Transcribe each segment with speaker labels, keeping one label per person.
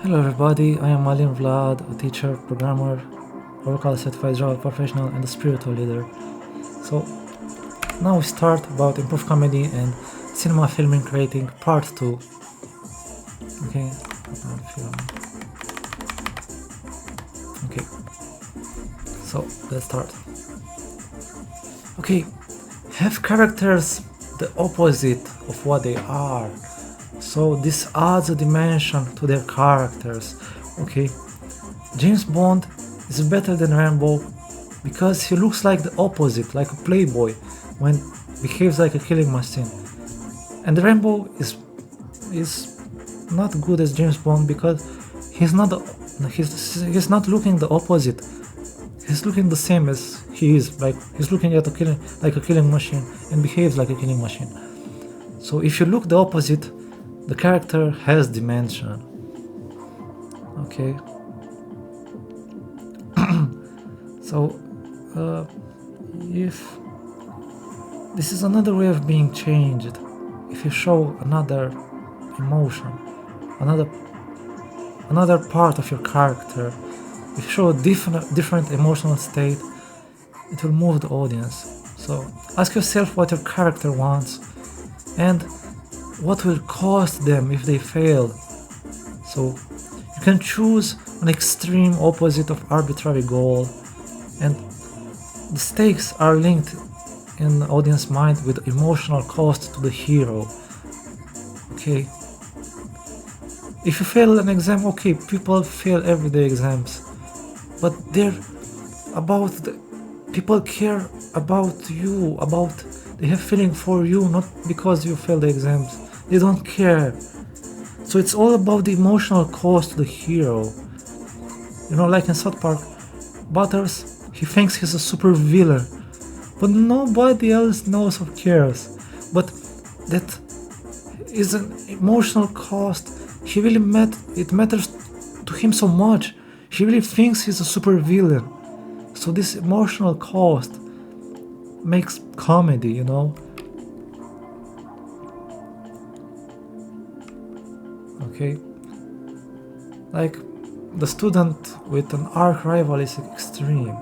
Speaker 1: Hello everybody, I am Alin Vlad, a teacher, programmer, Oracle Certified Java Professional and a spiritual leader. So now we start about improv comedy and cinema filming creating part 2. Okay, so let's start. Okay, have characters the opposite of what they are. So this adds a dimension to their characters. Okay, James Bond is better than Rambo because he looks like the opposite, like a playboy, when behaves like a killing machine. And Rambo is not good as James Bond because he's not looking the opposite. He's looking the same as he is, like he's looking at a killing machine and behaves like a killing machine. So if you look the opposite, the character has dimension. Okay. So if this is another way of being changed, if you show another emotion, another part of your character, if you show a different emotional state, it will move the audience. So ask yourself what your character wants and what will cost them if they fail. So you can choose an extreme opposite of arbitrary goal, and the stakes are linked in the audience mind with emotional cost to the hero. Okay, if you fail an exam, okay, people fail everyday exams, but people care about you, they have feeling for you, not because you failed the exams. They don't care. So it's all about the emotional cost to the hero. You know, like in South Park, Butters, he thinks he's a super villain, but nobody else knows or cares. But that is an emotional cost. It matters to him so much. He really thinks he's a super villain. So this emotional cost makes comedy, you know. Okay, like the student with an arch rival is extreme.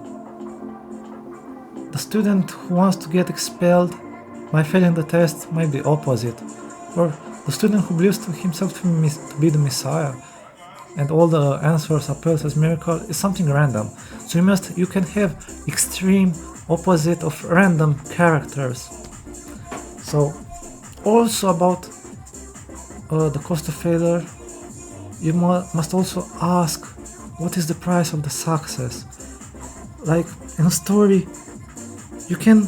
Speaker 1: The student who wants to get expelled by failing the test might be opposite, or the student who believes to himself to be the Messiah and all the answers appear as miracle is something random. So you can have extreme opposite of random characters. So also about the cost of failure, you must also ask what is the price of the success. Like in a story, you can,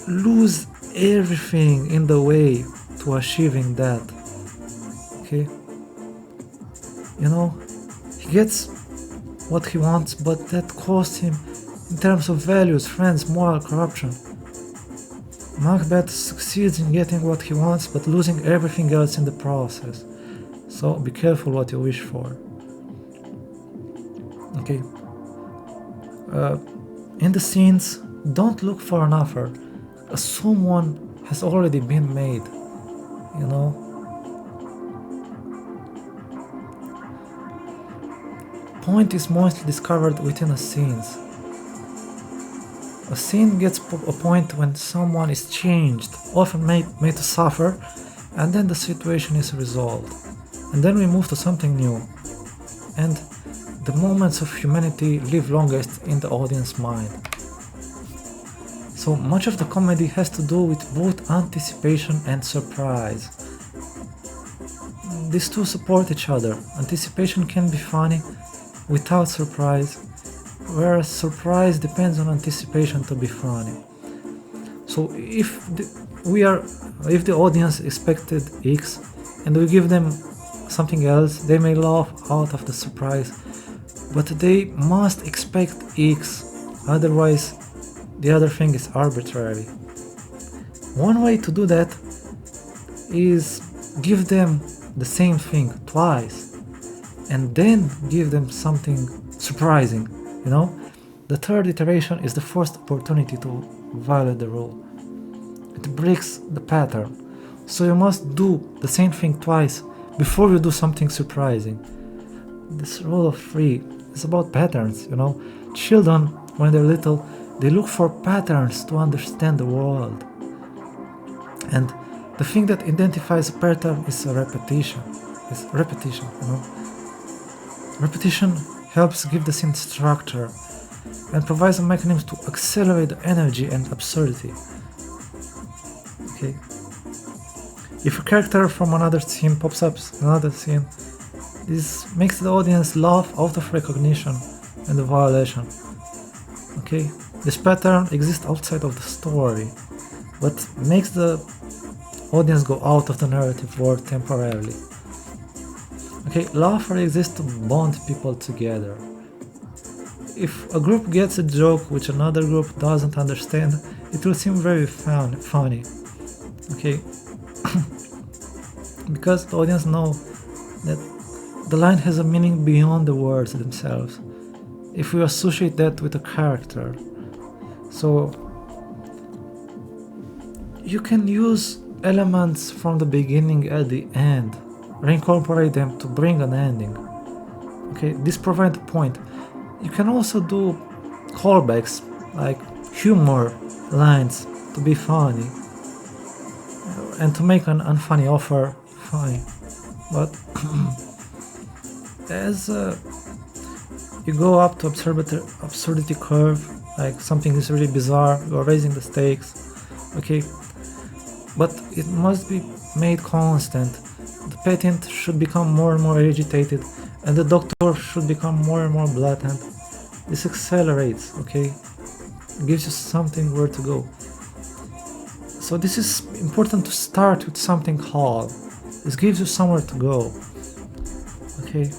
Speaker 1: lose everything in the way to achieving that. Okay, he gets what he wants, but that costs him in terms of values, friends, moral, corruption. Macbeth succeeds in getting what he wants, but losing everything else in the process. So be careful what you wish for. Okay. In the scenes, don't look for an offer. Assume one has already been made. Point is mostly discovered within a scenes. A scene gets a point when someone is changed, often made to suffer, and then the situation is resolved. And then we move to something new. And the moments of humanity live longest in the audience mind. So much of the comedy has to do with both anticipation and surprise. These two support each other. Anticipation can be funny without surprise, whereas surprise depends on anticipation to be funny. So if the audience expected X and we give them something else, they may laugh out of the surprise, but they must expect X, otherwise the other thing is arbitrary. One way to do that is give them the same thing twice and then give them something surprising. The third iteration is the first opportunity to violate the rule. It breaks the pattern. So you must do the same thing twice before you do something surprising. This rule of three is about patterns, you know. Children, when they're little, they look for patterns to understand the world. And the thing that identifies a pattern is a repetition. It's repetition, you know. Repetition helps give the scene structure and provides a mechanism to accelerate the energy and absurdity. Okay. If a character from another scene pops up in another scene, this makes the audience laugh out of recognition and the violation. Okay, this pattern exists outside of the story, but makes the audience go out of the narrative world temporarily. Okay, laughter exists to bond people together. If a group gets a joke which another group doesn't understand, it will seem very funny. Okay, because the audience know that the line has a meaning beyond the words themselves if we associate that with a character. So you can use elements from the beginning at the end, reincorporate them to bring an ending. Okay, this provides a point. You can also do callbacks like humor lines to be funny and to make an unfunny offer funny. But as you go up to absurdity curve, like something is really bizarre, you are raising the stakes, okay, but it must be made constant. The patient should become more and more agitated, and the doctor should become more and more blatant. This accelerates, okay, it gives you something where to go. So this is important to start with something calm. This gives you somewhere to go, okay.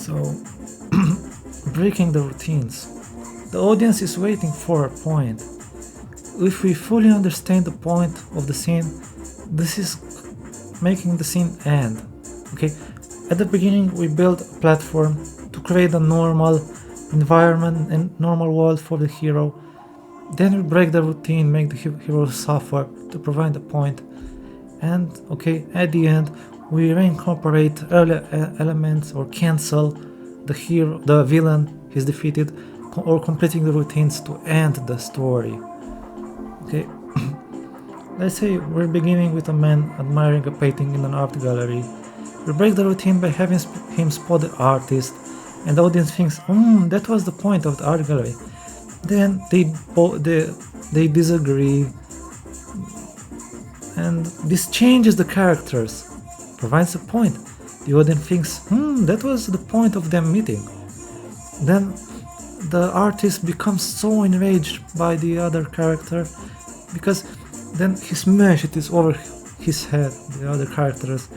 Speaker 1: So, breaking the routines. The audience is waiting for a point. If we fully understand the point of the scene, this is making the scene end. Okay, at the beginning we build a platform to create a normal environment and normal world for the hero. Then we break the routine, make the hero suffer to provide a point. And okay, at the end we reincorporate earlier elements or cancel the villain is defeated, or completing the routines to end the story. Okay, let's say we're beginning with a man admiring a painting in an art gallery. We break the routine by having him spot the artist, and the audience thinks, that was the point of the art gallery. Then they disagree, and this changes the characters, provides a point. The audience thinks, that was the point of them meeting. Then the artist becomes so enraged by the other character, because then he smashed it over his head, the other characters,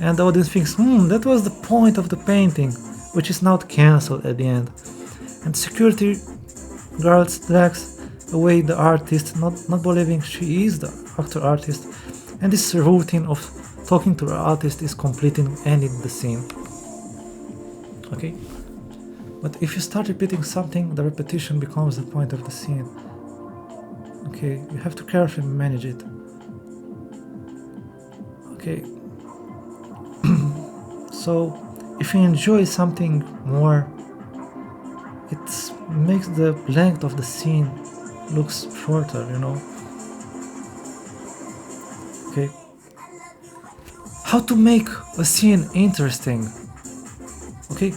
Speaker 1: and the audience thinks, that was the point of the painting, which is now cancelled at the end. And security guards drags away the artist, not believing she is the actor artist, and this routine of talking to the artist is completing, ending the scene. Okay, but if you start repeating something, the repetition becomes the point of the scene. Okay, you have to carefully manage it. Okay, so if you enjoy something more, it makes the length of the scene looks shorter, you know. Okay, how to make a scene interesting? Okay,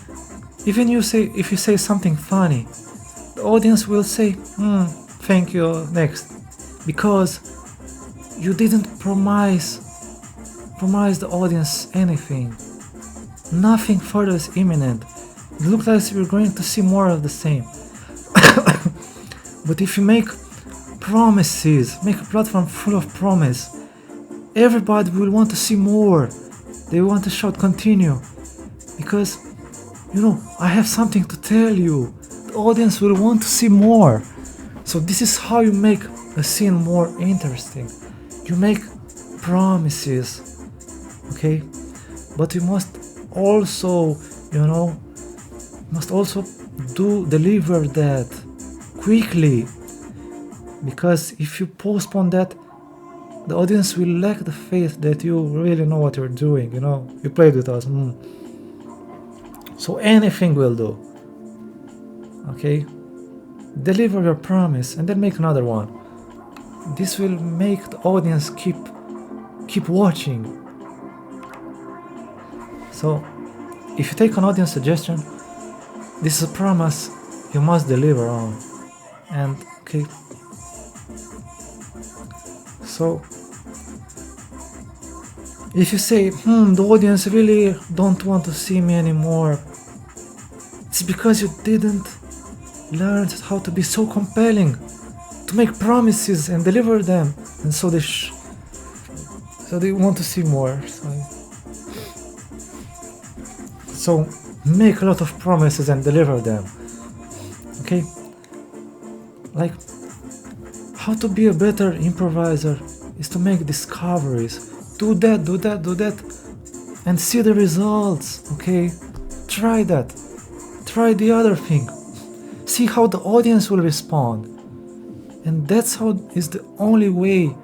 Speaker 1: even if you say something funny, the audience will say, thank you, next, because you didn't promise the audience anything. Nothing further is imminent. It looks like we're going to see more of the same. But if you make promises, make a platform full of promise, everybody will want to see more. They want to shout continue, because I have something to tell you. The audience will want to see more. So this is how you make a scene more interesting. You make promises, okay? But you must also, deliver that quickly, because if you postpone that, the audience will lack the faith that you really know what you're doing, you played with us. So anything will do. Okay? Deliver your promise and then make another one. This will make the audience keep watching. So if you take an audience suggestion, this is a promise you must deliver on. And okay, so if you say, the audience really don't want to see me anymore, it's because you didn't learn how to be so compelling, to make promises and deliver them, and so they want to see more. So make a lot of promises and deliver them. Okay? Like, how to be a better improviser is to make discoveries. Do that, and see the results. Okay? Try that. Try the other thing. See how the audience will respond. And that's how is the only way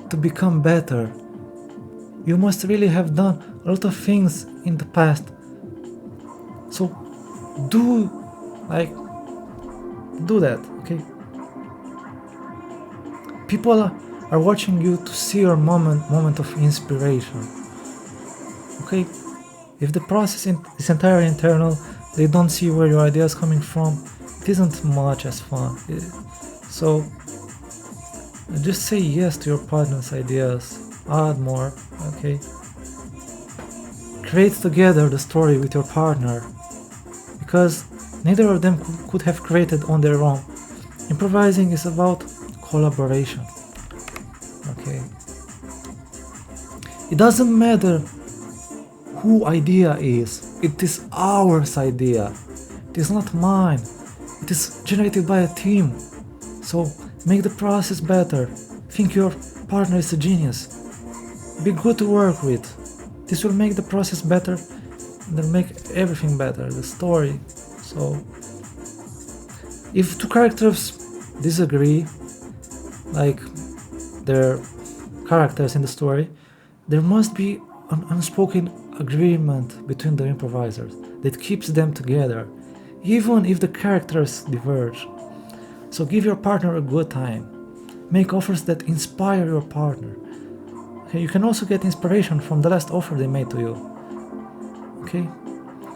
Speaker 1: to become better. You must really have done a lot of things in the past. So do that, okay? People are watching you to see your moment of inspiration. Okay? If the process is entirely internal, they don't see where your ideas coming from, it isn't much as fun. So just say yes to your partner's ideas, add more, okay? Create together the story with your partner, because neither of them could have created on their own. Improvising is about collaboration, okay? It doesn't matter who idea is, it is ours idea. It is not mine. It is generated by a team. So make the process better. Think your partner is a genius. Be good to work with. This will make the process better and then make everything better, the story. So if two characters disagree, like their characters in the story, there must be an unspoken agreement between the improvisers that keeps them together, even if the characters diverge. So give your partner a good time. Make offers that inspire your partner. Okay, you can also get inspiration from the last offer they made to you. Okay?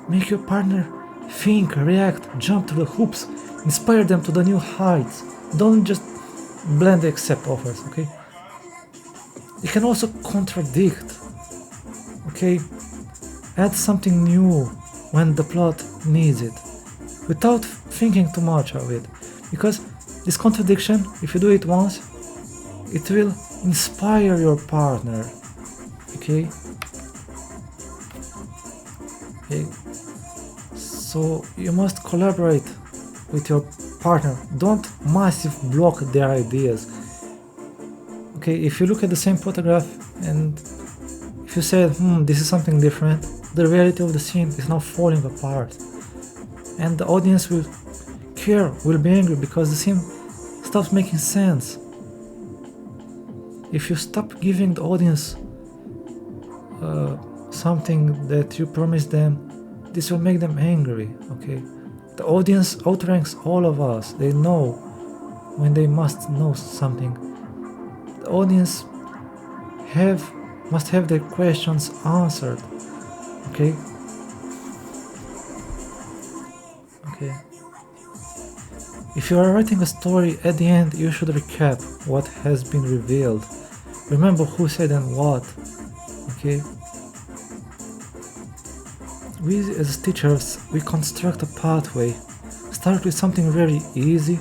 Speaker 1: Make your partner think, react, jump to the hoops, inspire them to the new heights. Don't just blindly accept offers, okay? You can also contradict, okay? Add something new when the plot needs it, without thinking too much of it. Because this contradiction, if you do it once, it will inspire your partner, okay? Okay. So you must collaborate with your partner. Don't massively block their ideas. Okay, if you look at the same photograph and if you say, this is something different, the reality of the scene is now falling apart. And the audience will be angry because the scene stops making sense. If you stop giving the audience something that you promised them, this will make them angry, okay? The audience outranks all of us. They know when they must know something. The audience must have their questions answered, okay? Okay. If you are writing a story, at the end you should recap what has been revealed. Remember who said and what, okay? We as teachers, we construct a pathway. Start with something very easy,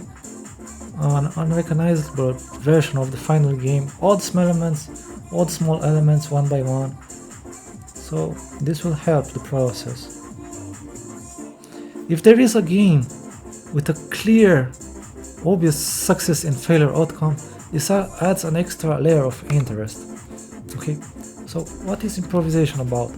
Speaker 1: an unrecognizable version of the final game, all the small elements one by one. So this will help the process. If there is a game with a clear, obvious success and failure outcome, this adds an extra layer of interest. Okay, so what is improvisation about?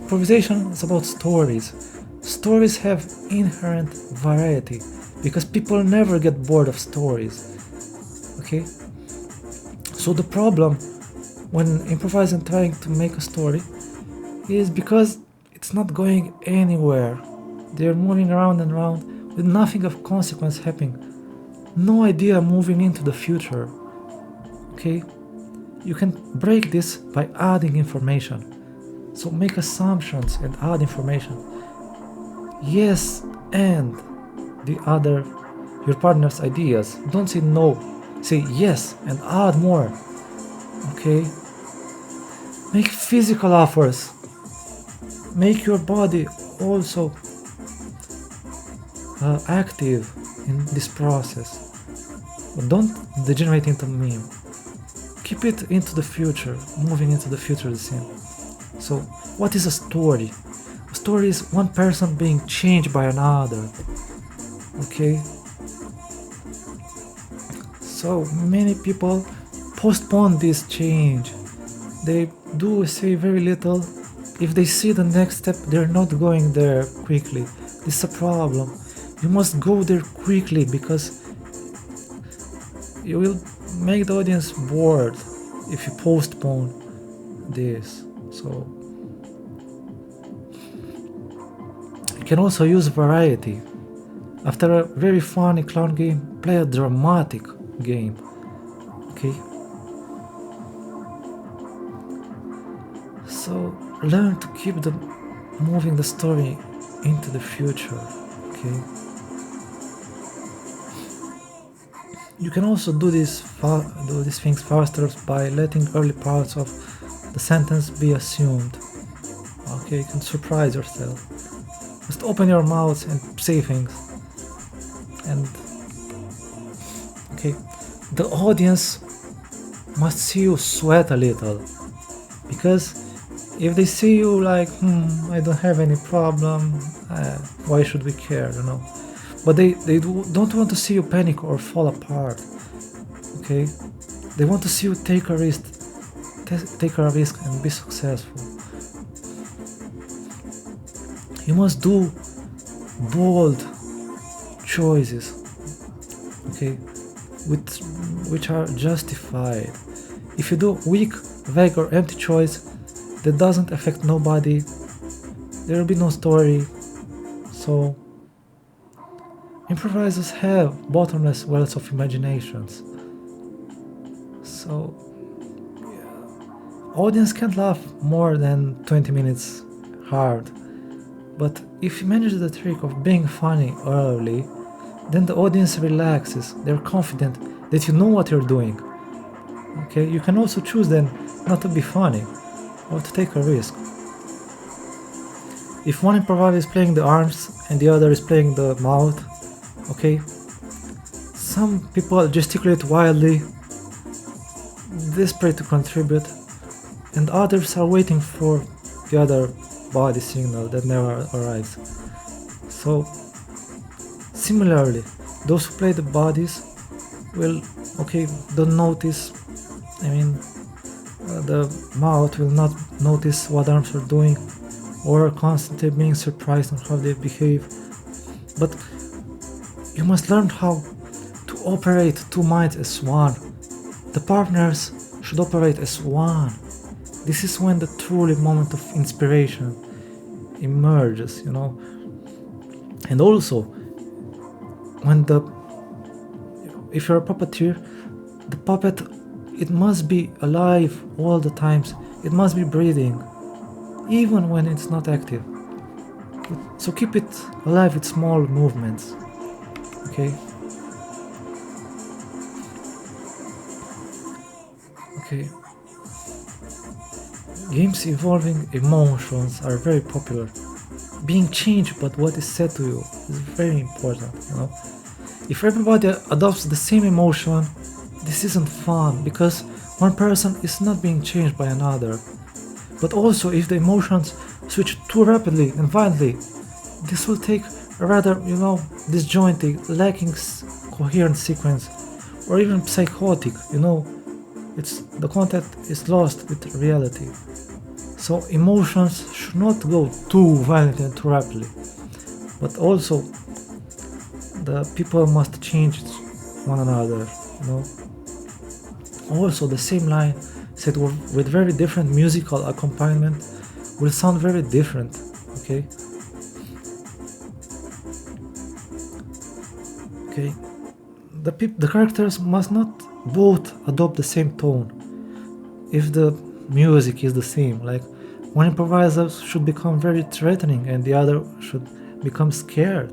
Speaker 1: Improvisation is about stories. Stories have inherent variety because people never get bored of stories. Okay, so the problem when improvising trying to make a story is because it's not going anywhere. They're moving around and around with nothing of consequence happening. No idea moving into the future. Okay? You can break this by adding information. So make assumptions and add information. Yes, and your partner's ideas. Don't say no. Say yes and add more. Okay? Make physical offers. Make your body also active in this process. But don't degenerate into meme. Keep it into the future, moving into the future of the scene. So, what is a story? A story is one person being changed by another. Okay? So, many people postpone this change. They do say very little. If they see the next step, they're not going there quickly. This is a problem. You must go there quickly because you will make the audience bored if you postpone this. So you can also use variety. After a very funny clown game, play a dramatic game. Okay? So learn to keep moving the story into the future. Okay? You can also do these things faster by letting early parts of the sentence be assumed. Okay, you can surprise yourself. Just open your mouth and say things. And okay, the audience must see you sweat a little, because if they see you like, I don't have any problem, why should we care, you know? But they don't want to see you panic or fall apart. Okay, they want to see you take a risk and be successful. You must do bold choices, okay, which are justified. If you do weak, vague, or empty choice that doesn't affect nobody, there will be no story. So improvisers have bottomless wells of imaginations. So audience can't laugh more than 20 minutes hard. But if you manage the trick of being funny early, then the audience relaxes. They're confident that you know what you're doing. Okay, you can also choose then not to be funny or to take a risk. If one improviser is playing the arms and the other is playing the mouth, okay, some people gesticulate wildly, desperate to contribute, and others are waiting for the other body signal that never arrives. So similarly, those who play the bodies will, don't notice, the mouth will not notice what arms are doing, or constantly being surprised on how they behave. But you must learn how to operate two minds as one. The partners should operate as one. This is when the truly moment of inspiration emerges, And also, if you're a puppeteer, the puppet, it must be alive all the times. It must be breathing, even when it's not active. So keep it alive with small movements, okay? Okay. Games involving emotions are very popular. Being changed by what is said to you is very important, If everybody adopts the same emotion, this isn't fun, because one person is not being changed by another. But also, if the emotions switch too rapidly and violently, this will take a rather, disjointed, lacking coherent sequence, or even psychotic, the content is lost with reality. So emotions should not go too violently and too rapidly. But also, the people must change one another, Also, the same line set with very different musical accompaniment will sound very different. Okay. Okay. The characters must not both adopt the same tone if the music is the same. Like one improviser should become very threatening and the other should become scared,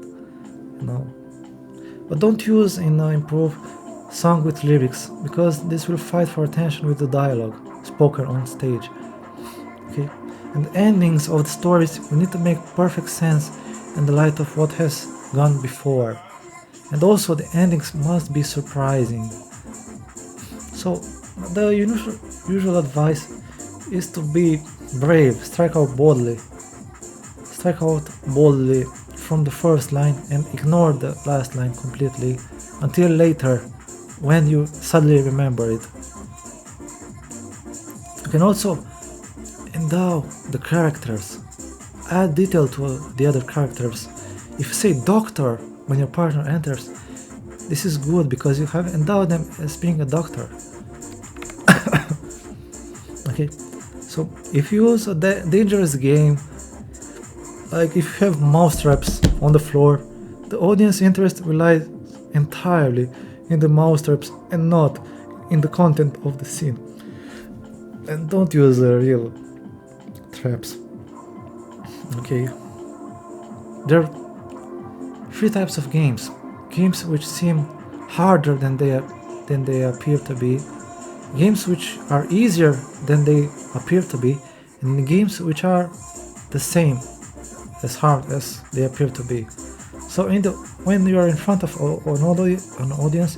Speaker 1: you know. But don't use in improv song with lyrics, because this will fight for attention with the dialogue spoken on stage. Okay, and the endings of the stories will need to make perfect sense in the light of what has gone before, and also the endings must be surprising. So the usual advice is to be brave, strike out boldly from the first line and ignore the last line completely until later when you suddenly remember it. You can also endow the characters, add detail to the other characters. If you say doctor when your partner enters, this is good because you have endowed them as being a doctor. Okay, so if you use a dangerous game, like if you have mousetraps on the floor, the audience interest relies entirely in the mousetraps and not in the content of the scene. And don't use real traps. Okay. There are three types of games. Games which seem harder than they appear to be, games which are easier than they appear to be, and games which are the same, as hard as they appear to be. So when you are in front of an audience,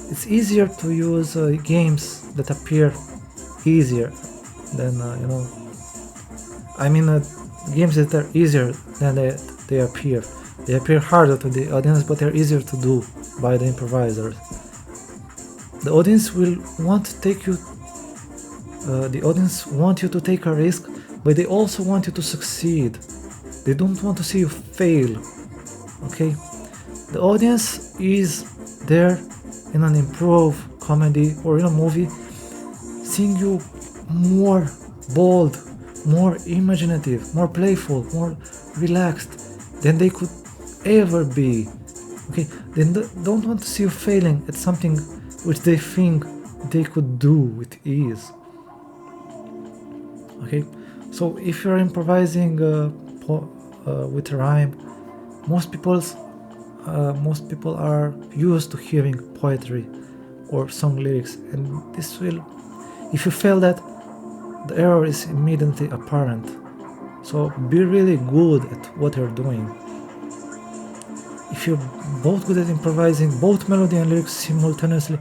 Speaker 1: it's easier to use games that appear easier than games that are easier than they appear. They appear harder to the audience, but they're easier to do by the improvisers. The audience will want to take you. The audience want you to take a risk, but they also want you to succeed. They don't want to see you fail. Okay, the audience is there in an improv comedy or in a movie, seeing you more bold, more imaginative, more playful, more relaxed than they could ever be. Okay, they don't want to see you failing at something which they think they could do with ease. Okay, so if you're improvising with rhyme, most people are used to hearing poetry or song lyrics, and this will, if you fail that, the error is immediately apparent. So be really good at what you're doing. If you're both good at improvising both melody and lyrics simultaneously,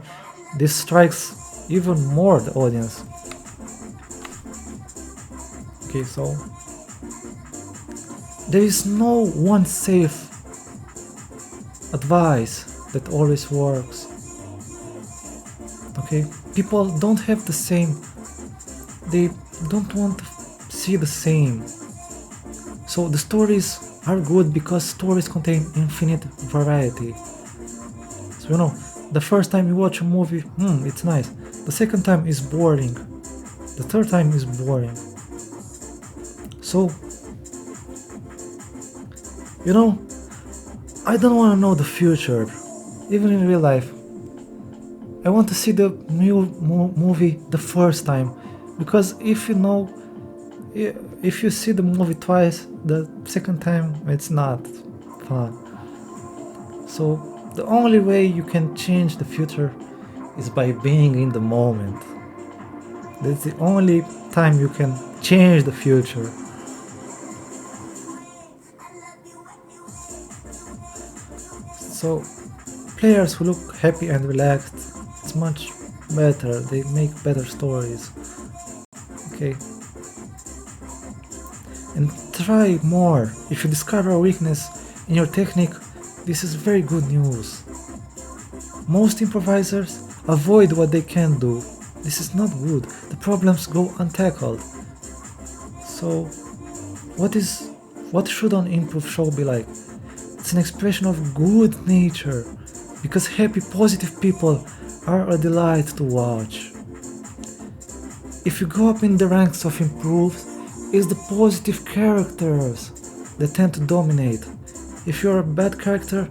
Speaker 1: this strikes even more the audience. Okay, so there is no one safe advice that always works. Okay, people don't have the same, they don't want to see the same. So the stories are good because stories contain infinite variety. So the first time you watch a movie, it's nice. The second time is boring. The third time is boring. So, I don't want to know the future, even in real life. I want to see the new movie the first time, because if you see the movie twice, the second time it's not fun. So the only way you can change the future is by being in the moment. That's the only time you can change the future. So players who look happy and relaxed, it's much better, they make better stories. Okay, and try more. If you discover a weakness in your technique, this is very good news. Most improvisers avoid what they can do. This is not good. The problems go untackled. So what should an improv show be like? It's an expression of good nature, because happy, positive people are a delight to watch. if you go up in the ranks of improvs, it's the positive characters that tend to dominate. If you're a bad character,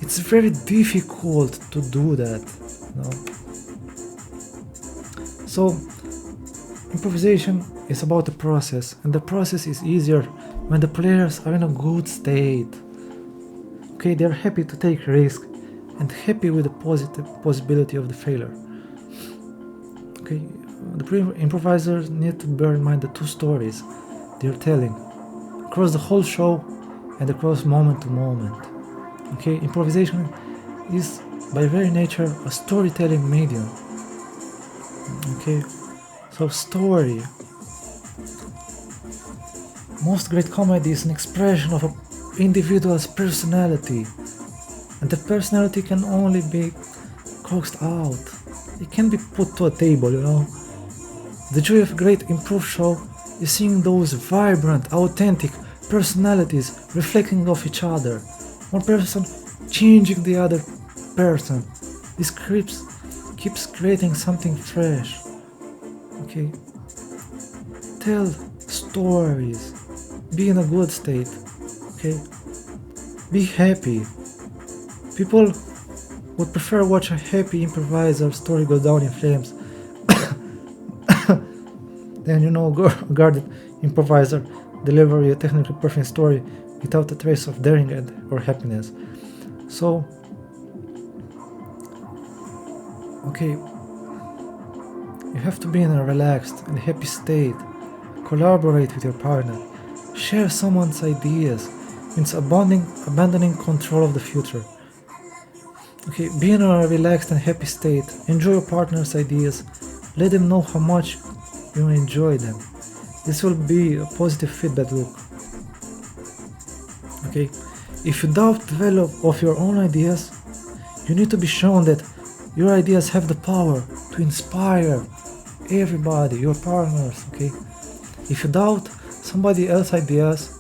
Speaker 1: it's very difficult to do that. So improvisation is about the process, and the process is easier when the players are in a good state. Okay, they're happy to take risk and happy with the positive possibility of the failure. Okay, the improvisers need to bear in mind the two stories they're telling across the whole show and across moment to moment. Okay, improvisation is by very nature a storytelling medium. Okay, so story. Most great comedy is an expression of an individual's personality, and the personality can only be coaxed out. It can be put to a table, The joy of a great improv show is seeing those vibrant, authentic personalities reflecting off each other. One person changing the other person. This keeps creating something fresh. Okay. Tell stories. Be in a good state. Okay. Be happy. People would prefer watch a happy improviser story go down in flames than guarded improviser deliver a technically perfect story without a trace of daring or happiness. So, okay, you have to be in a relaxed and happy state. Collaborate with your partner. Share someone's ideas. Means abandoning control of the future. Okay, be in a relaxed and happy state. Enjoy your partner's ideas. Let them know how much you enjoy them. This will be a positive feedback loop. Okay, if you doubt the value of your own ideas, you need to be shown that your ideas have the power to inspire everybody, your partners. Okay, if you doubt somebody else's ideas,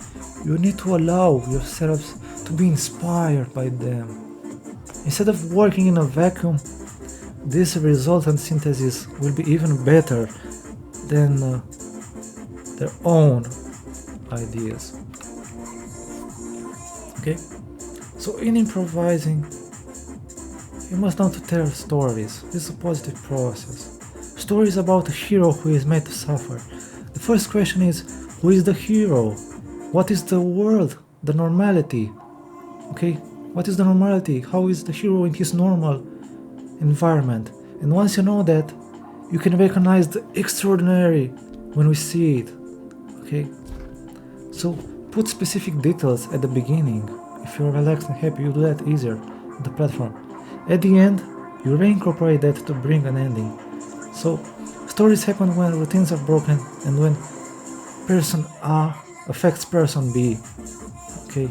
Speaker 1: you need to allow yourselves to be inspired by them. Instead of working in a vacuum, this resultant synthesis will be even better than their own ideas. Okay? So in improvising, you must learn to tell stories. This is a positive process. Stories about a hero who is made to suffer. The first question is, who is the hero? What is the world? The normality? Okay? What is the normality? How is the hero in his normal environment? And once you know that, you can recognize the extraordinary when we see it. Okay? So put specific details at the beginning. If you're relaxed and happy, you do that easier on the platform. At the end, you reincorporate that to bring an ending. So stories happen when routines are broken and when person A affects person B. Okay?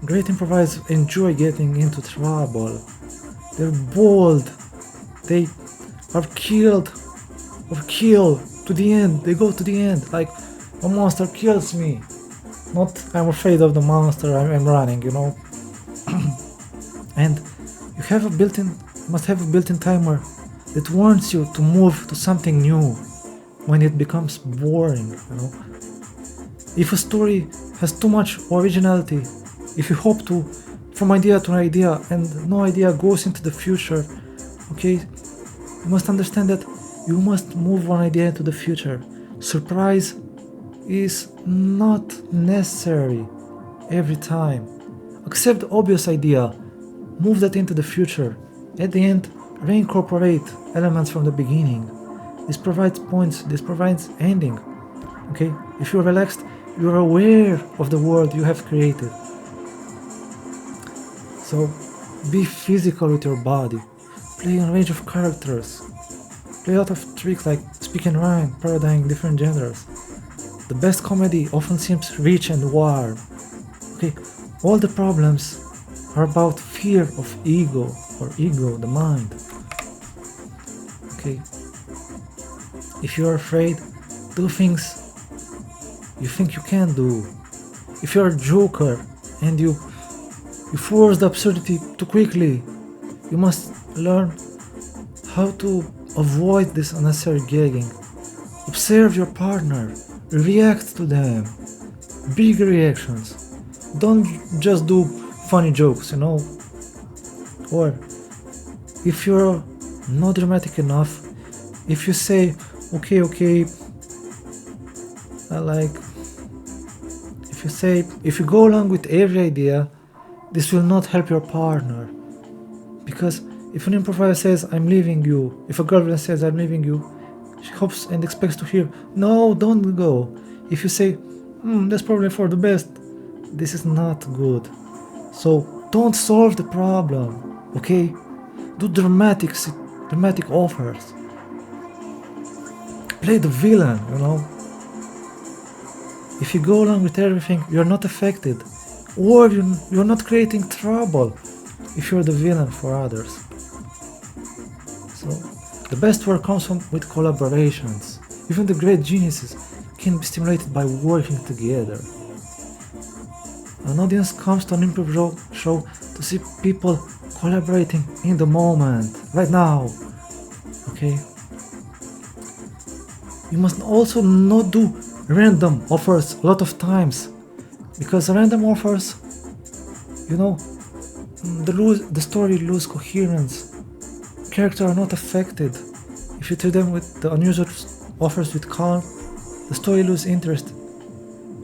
Speaker 1: Great improvisers enjoy getting into trouble. They're bold. They are killed to the end. They go to the end. Like, a monster kills me. Not I'm afraid of the monster, I'm running, And you must have a built-in timer that warns you to move to something new when it becomes boring, If a story has too much originality, if you hop from idea to idea and no idea goes into the future, okay, you must understand that you must move one idea into the future. Surprise is not necessary every time. Accept the obvious idea, move that into the future. At the end, reincorporate elements from the beginning. This provides points, this provides ending. Okay? If you're relaxed, you're aware of the world you have created. So be physical with your body. Play a range of characters. Play a lot of tricks like speak and rhyme, parodying different genres. The best comedy often seems rich and warm. Okay, all the problems are about fear of ego, the mind. Okay, if you're afraid, do things you think you can do. If you're a joker and you force the absurdity too quickly, you must learn how to avoid this unnecessary gagging. Observe your partner, react to them, big reactions. Don't just do funny jokes, you know. Or if you're not dramatic enough, if you say, okay, I like, if you go along with every idea, this will not help your partner. Because if an improviser says, I'm leaving you, if a girlfriend says, I'm leaving you, she hopes and expects to hear, no, don't go. If you say, that's probably for the best, this is not good. So don't solve the problem, okay? Do dramatic offers. Play the villain, you know? If you go along with everything, you're not affected. Or you're not creating trouble if you're the villain for others. So, the best work comes with collaborations. Even the great geniuses can be stimulated by working together. An audience comes to an improv show to see people collaborating in the moment, right now. Okay? You must also not do random offers a lot of times, because random offers, you know, the story loses coherence. Characters are not affected. If you treat them with the unusual offers with calm, the story loses interest.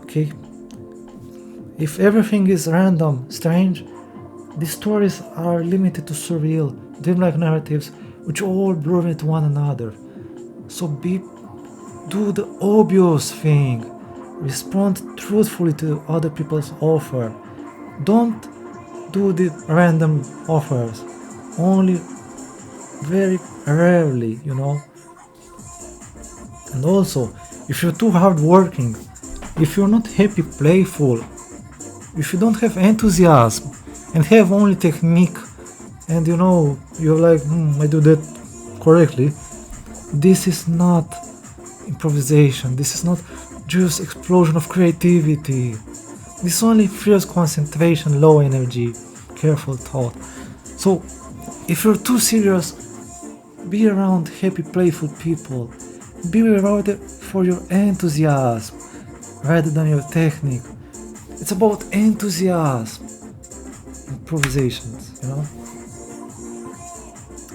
Speaker 1: Okay? If everything is random, strange, the stories are limited to surreal, dreamlike narratives which all blur into one another. So do the obvious thing. Respond truthfully to other people's offer. Don't do the random offers. Only very rarely, you know. And also, if you're too hardworking, if you're not happy, playful, if you don't have enthusiasm and have only technique, and you know, you're like, I do that correctly, this is not improvisation, this is not just explosion of creativity. This only fears concentration, low energy, careful thought. So, if you're too serious, be around happy, playful people. Be rewarded for your enthusiasm rather than your technique. It's about enthusiasm. Improvisations, you know?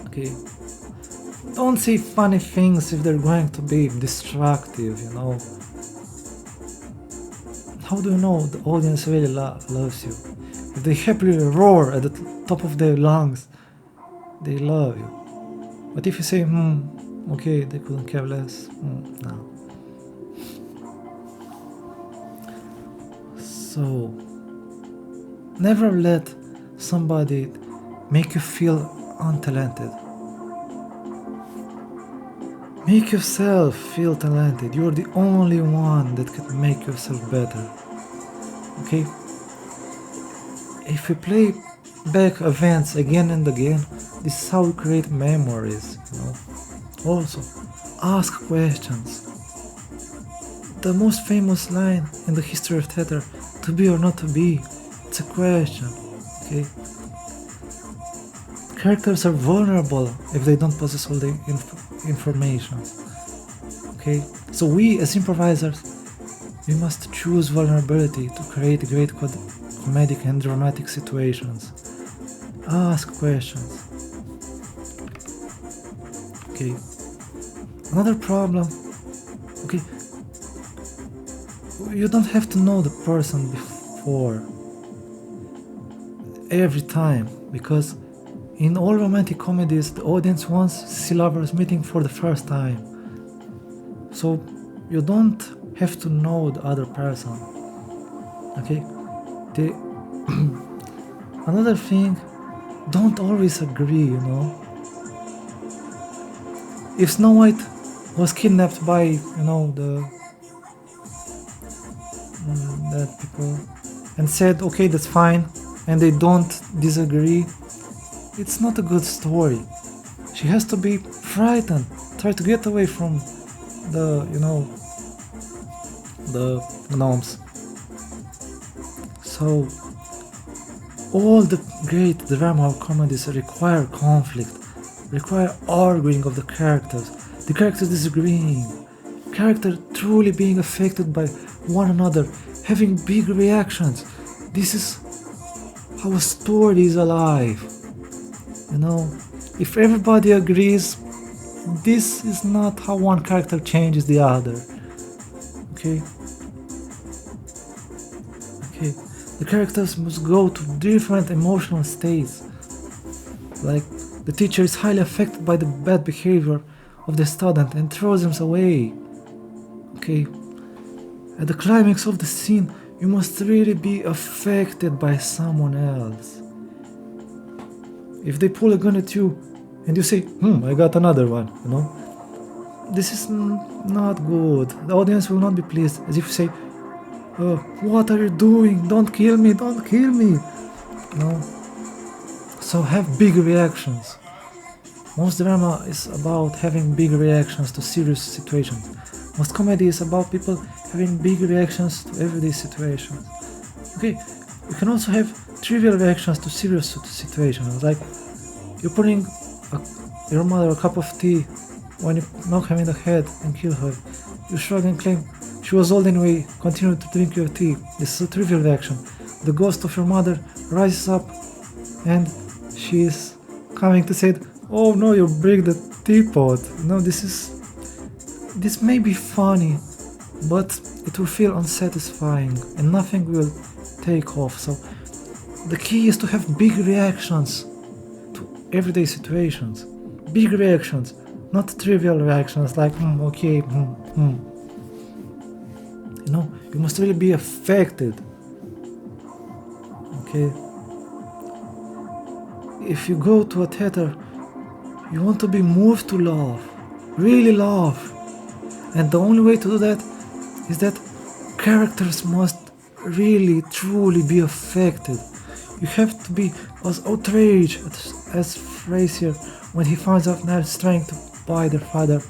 Speaker 1: Okay. Don't say funny things if they're going to be destructive, you know? How do you know the audience really loves you? If they happily roar at the top of their lungs, they love you. But if you say, okay, they couldn't care less, no. So, never let somebody make you feel untalented. Make yourself feel talented. You're the only one that can make yourself better. Okay? If you play back events again and again, this is how we create memories, you know. Also, ask questions. The most famous line in the history of theater, to be or not to be, it's a question, okay? Characters are vulnerable if they don't possess all the information, okay? So we as improvisers, we must choose vulnerability to create great comedic and dramatic situations. Ask questions. Okay. Another problem, okay, you don't have to know the person before every time, because in all romantic comedies the audience wants to see lovers meeting for the first time. So you don't have to know the other person. Okay? Another thing, don't always agree, you know. If Snow White was kidnapped by, you know, that people, and said, okay, that's fine, and they don't disagree, it's not a good story. She has to be frightened, try to get away from the, you know, the gnomes. So, all the great drama or comedies require conflict, require arguing of the characters disagreeing, characters truly being affected by one another, having big reactions. This is how a story is alive. You know, if everybody agrees, this is not how one character changes the other. Okay? Okay. The characters must go to different emotional states. Like, the teacher is highly affected by the bad behavior of the student and throws him away. Okay? At the climax of the scene, you must really be affected by someone else. If they pull a gun at you and you say, I got another one, you know, this is not good. The audience will not be pleased. As if you say, what are you doing? Don't kill me, don't kill me. No. So have big reactions. Most drama is about having big reactions to serious situations. Most comedy is about people having big reactions to everyday situations. Okay, you can also have trivial reactions to serious situations, like you're putting your mother a cup of tea when you knock her in the head and kill her. You shrug and claim she was old anyway, continue to drink your tea. This is a trivial reaction. The ghost of your mother rises up and she is coming to say, oh no, you break the teapot. No, this may be funny, but it will feel unsatisfying and nothing will take off. So the key is to have big reactions to everyday situations. Big reactions, not trivial reactions like, okay, You know, you must really be affected. Okay? If you go to a theater, you want to be moved to laugh, really laugh. And the only way to do that is that characters must really, truly be affected. You have to be as outraged as Frazier when he finds out Ned's trying to buy their father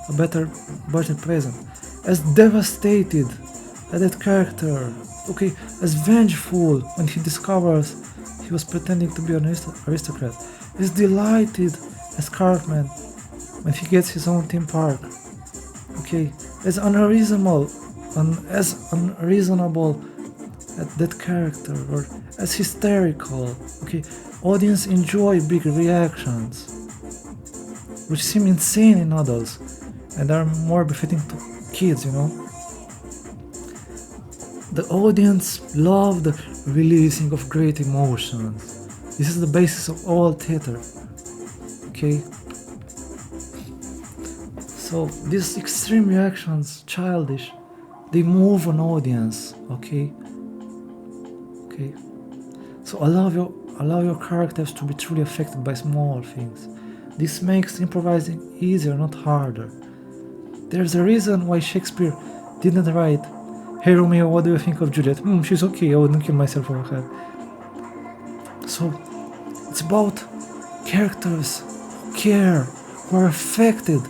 Speaker 1: a better birthday present. As devastated at that character, okay, as vengeful when he discovers he was pretending to be an aristocrat. As delighted as Cartman when he gets his own theme park. Okay, as unreasonable at that character, or as hysterical. Okay, audience enjoy big reactions, which seem insane in adults and are more befitting to kids, you know. The audience love the releasing of great emotions. This is the basis of all theater. Okay. So these extreme reactions, childish, they move an audience. Okay. Okay. So allow your characters to be truly affected by small things. This makes improvising easier, not harder. There's a reason why Shakespeare didn't write, "Hey Romeo, what do you think of Juliet? She's okay, I wouldn't kill myself for her." So it's about characters who care, who are affected,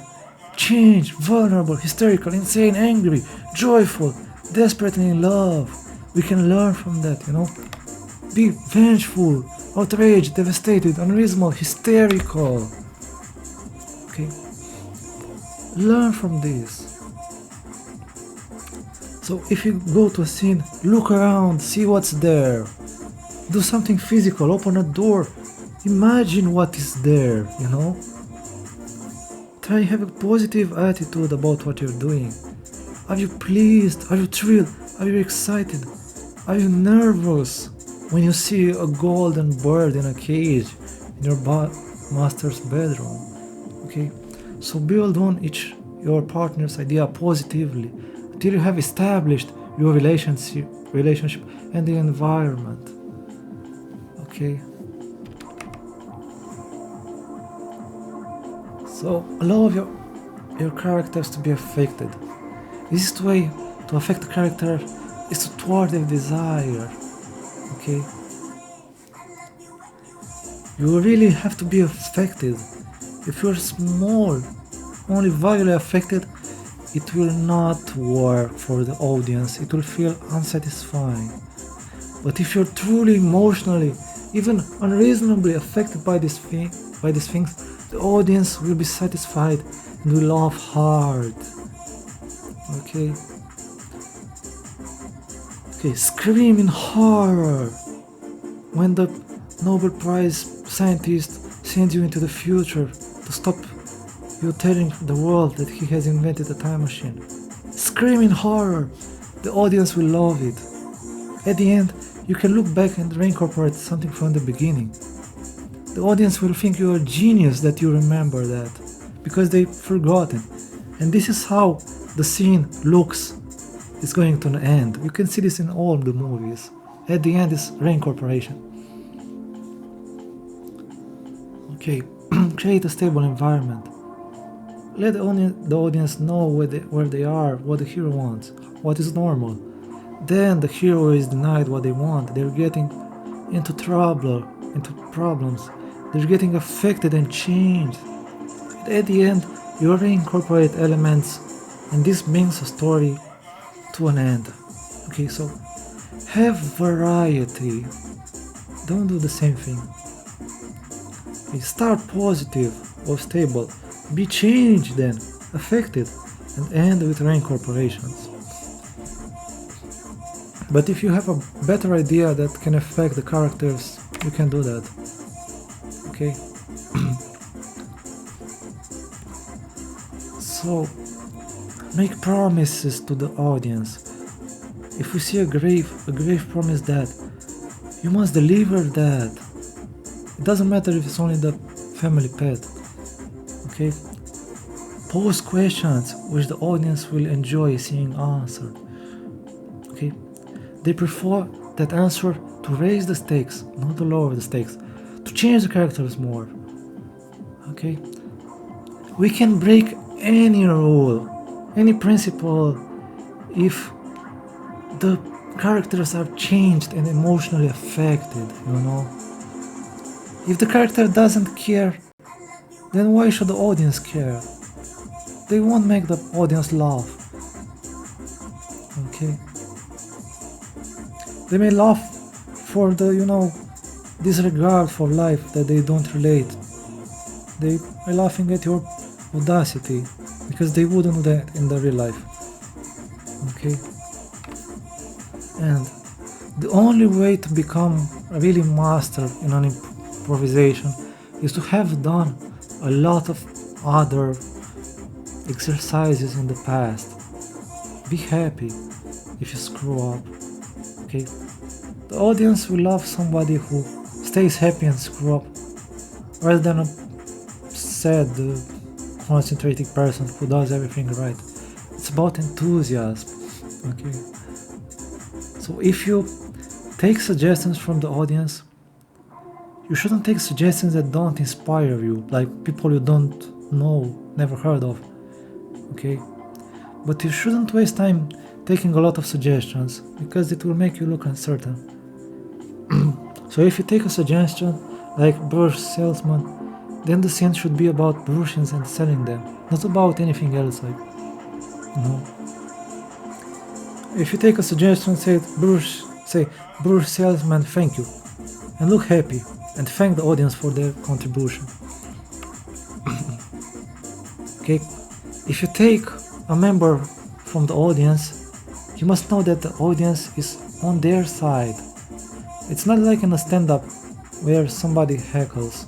Speaker 1: changed, vulnerable, hysterical, insane, angry, joyful, desperate, and in love. We can learn from that, you know. Be vengeful, outraged, devastated, unreasonable, hysterical. Okay. Learn from this. So if you go to a scene, look around, see what's there. Do something physical, open a door. Imagine what is there, you know. Try and have a positive attitude about what you're doing. Are you pleased? Are you thrilled? Are you excited? Are you nervous when you see a golden bird in a cage in your master's bedroom? Okay, so build on your partner's idea positively until you have established your relationship and the environment. Okay. So allow your characters to be affected. Easiest way to affect the character is to thwart their desire. Okay? You really have to be affected. If you're small, only vaguely affected, it will not work for the audience. It will feel unsatisfying. But if you're truly emotionally, even unreasonably affected by these things, The audience will be satisfied and will laugh hard. Okay? Okay, scream in horror when the Nobel Prize scientist sends you into the future to stop you telling the world that he has invented a time machine. Scream in horror. The audience will love it. At the end, you can look back and reincorporate something from the beginning. The audience will think you're a genius that you remember that, because they've forgotten. And this is how the scene looks is going to end. You can see this in all the movies. At the end is reincorporation. Okay, create a stable environment. Let the audience know where they are, what the hero wants, what is normal. Then the hero is denied what they want. They're getting into trouble, into problems. They're getting affected and changed. At the end, you reincorporate elements, and this brings a story to an end. Okay, so have variety. Don't do the same thing. Okay, start positive or stable. Be changed then, affected, and end with reincorporations. But if you have a better idea that can affect the characters, you can do that. Okay? So, make promises to the audience. If we see a grave promise that, you must deliver that. It doesn't matter if it's only the family pet. Okay? Pose questions which the audience will enjoy seeing answered. Okay? They prefer that answer to raise the stakes, not to lower the stakes, to change the characters more. Okay? We can break any rule, any principle, if the characters are changed and emotionally affected, you know? If the character doesn't care, then why should the audience care? They won't make the audience laugh. Okay? They may laugh for the, disregard for life that they don't relate. They are laughing at your audacity because they wouldn't do that in the real life. Okay? And the only way to become a really master in an improvisation is to have done a lot of other exercises in the past. Be happy if you screw up. Okay? The audience will love somebody who stays happy and screw up, rather than a sad, concentrated person who does everything right. It's about enthusiasm. Okay? So if you take suggestions from the audience, you shouldn't take suggestions that don't inspire you, like people you don't know, never heard of. Okay? But you shouldn't waste time taking a lot of suggestions, because it will make you look uncertain. So if you take a suggestion like brush salesman, then the scene should be about brushes and selling them, not about anything else, If you take a suggestion, say brush salesman, thank you, and look happy, and thank the audience for their contribution. Okay? If you take a member from the audience, you must know that the audience is on their side. It's not like in a stand-up where somebody heckles.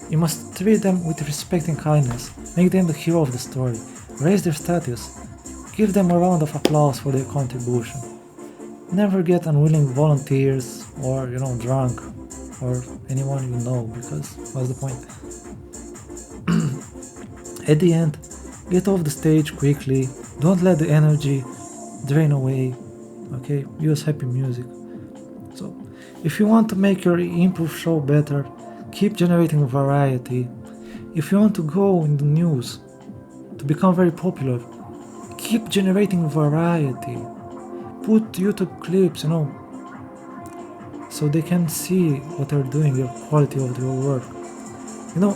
Speaker 1: You must treat them with respect and kindness, make them the hero of the story, raise their status, give them a round of applause for their contribution. Never get unwilling volunteers or, drunk, or anyone you know, because what's the point? At the end, get off the stage quickly, don't let the energy drain away, okay? Use happy music. So, if you want to make your improv show better, keep generating variety. If you want to go in the news, to become very popular, keep generating variety. Put YouTube clips, so they can see what you're doing, your quality of your work.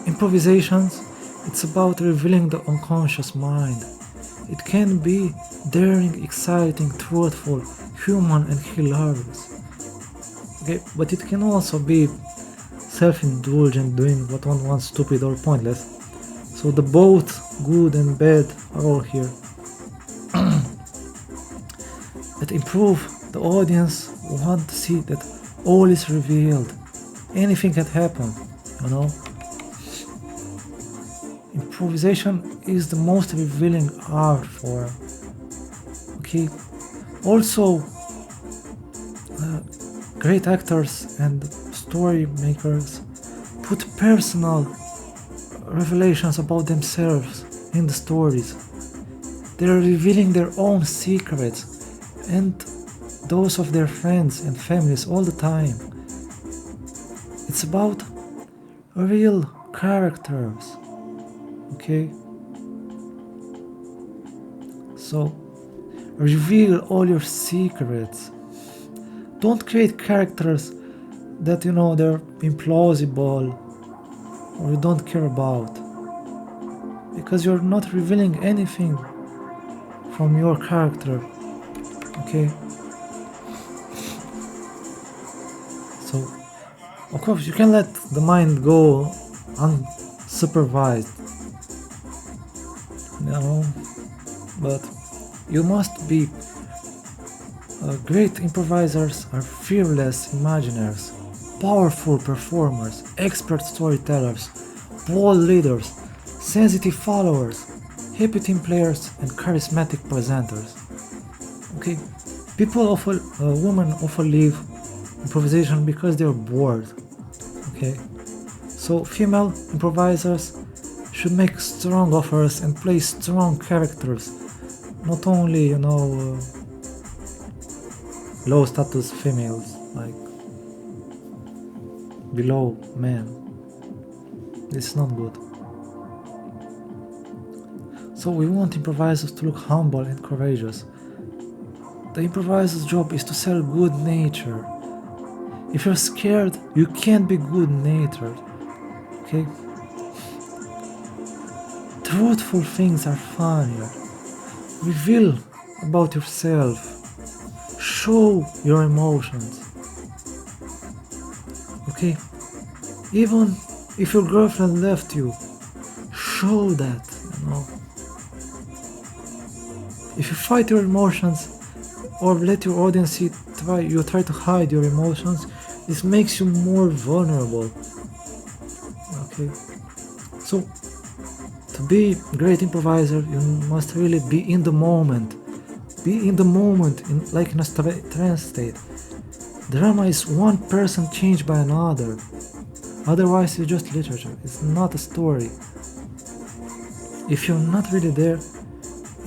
Speaker 1: Improvisations, it's about revealing the unconscious mind. It can be daring, exciting, truthful, human, and hilarious. Okay, but it can also be self-indulgent, doing what one wants, stupid or pointless. So the both good and bad are all here. At Improv, the audience want to see that all is revealed. Anything can happen, you know. Improvisation is the most revealing art form. Okay. Also, great actors and story makers put personal revelations about themselves in the stories. They're revealing their own secrets and those of their friends and families all the time. It's about real characters. Okay? So, reveal all your secrets. Don't create characters that they're implausible or you don't care about, because you're not revealing anything from your character. Okay? So, of course, you can let the mind go unsupervised, but you must be great improvisers are fearless imaginers, powerful performers, expert storytellers, bold leaders, sensitive followers, happy team players, and charismatic presenters. Okay, women often leave improvisation because they're bored. Okay, so female improvisers should make strong offers and play strong characters, not only low status females, like below men. This is not good. So we want improvisers to look humble and courageous. The improviser's job is to sell good nature. If you're scared, you can't be good natured. Okay? Truthful things are funnier. Reveal about yourself. Show your emotions. Okay? Even if your girlfriend left you, show that, If you fight your emotions or let your audience see you try to hide your emotions, this makes you more vulnerable. Okay? So, to be a great improviser, you must really be in the moment. Be in the moment, like in a trance state. Drama is one person changed by another. Otherwise, it's just literature. It's not a story. If you're not really there,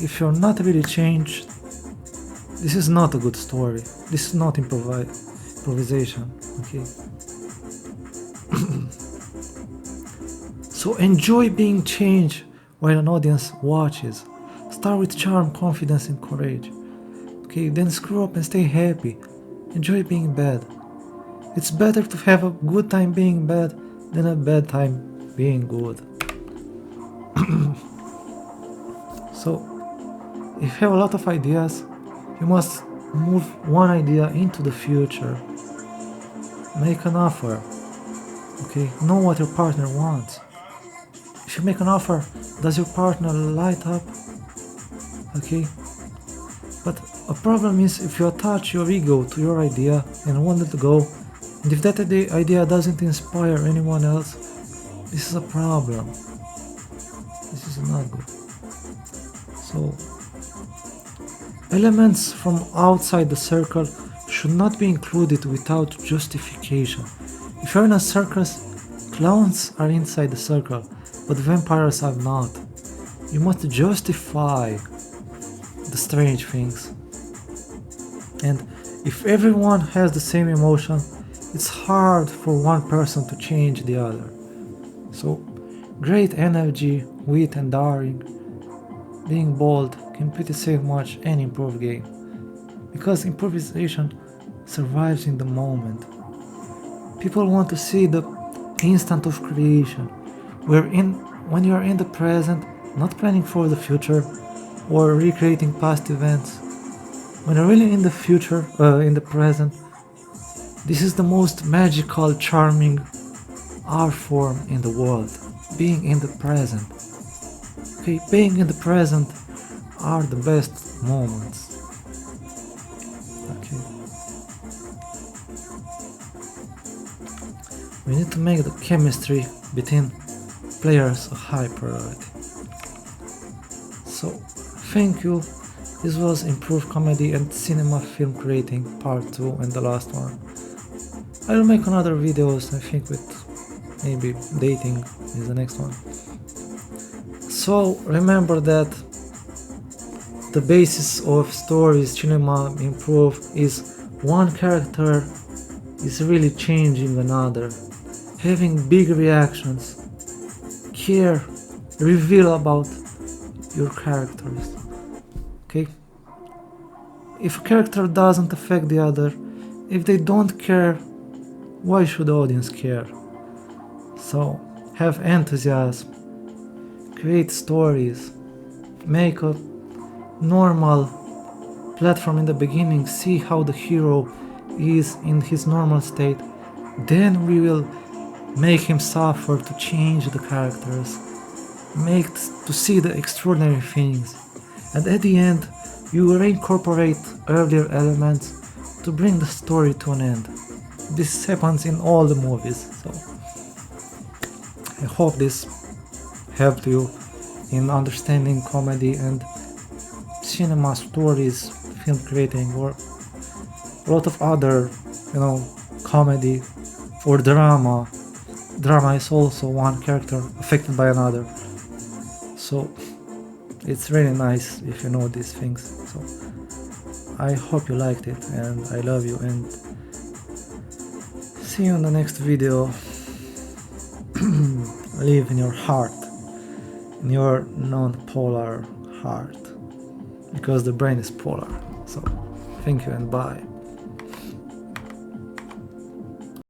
Speaker 1: if you're not really changed, this is not a good story. This is not improvisation. Okay. So enjoy being changed while an audience watches. Start with charm, confidence, and courage. Okay, then screw up and stay happy. Enjoy being bad. It's better to have a good time being bad than a bad time being good. So, if you have a lot of ideas, you must move one idea into the future. Make an offer. Okay, know what your partner wants. If you make an offer, does your partner light up? Okay? But a problem is if you attach your ego to your idea and want it to go, and if that idea doesn't inspire anyone else, this is a problem. This is not good. So, elements from outside the circle should not be included without justification. If you're in a circus, clowns are inside the circle, but vampires are not. You must justify the strange things. And if everyone has the same emotion, it's hard for one person to change the other. So, great energy, wit and daring, being bold can pretty save much any improv game. Because improvisation survives in the moment. People want to see the instant of creation, when you are in the present, not planning for the future or recreating past events. When you're really in the future, in the present, this is the most magical, charming our form in the world, being in the present. Okay, being in the present are the best moments. Okay. We need to make the chemistry between players a high priority. So, thank you. This was Improve Comedy and Cinema Film Creating Part 2 and the last one. I will make another videos, I think, with maybe dating is the next one. So remember that the basis of stories, cinema, improv is one character is really changing another, having big reactions, care, reveal about your characters. Okay? If a character doesn't affect the other, if they don't care, why should the audience care? So, have enthusiasm, create stories, make a normal platform in the beginning, see how the hero is in his normal state, then we will make him suffer to change the characters, make to see the extraordinary things, and at the end you will reincorporate earlier elements to bring the story to an end. This happens in all the movies, so I hope this helped you in understanding comedy and cinema stories, film creating, or a lot of other, comedy or drama. Drama is also one character affected by another. So it's really nice if you know these things. So I hope you liked it, and I love you, and see you in the next video. Live in your heart, in your non-polar heart, because the brain is polar. So thank you and bye.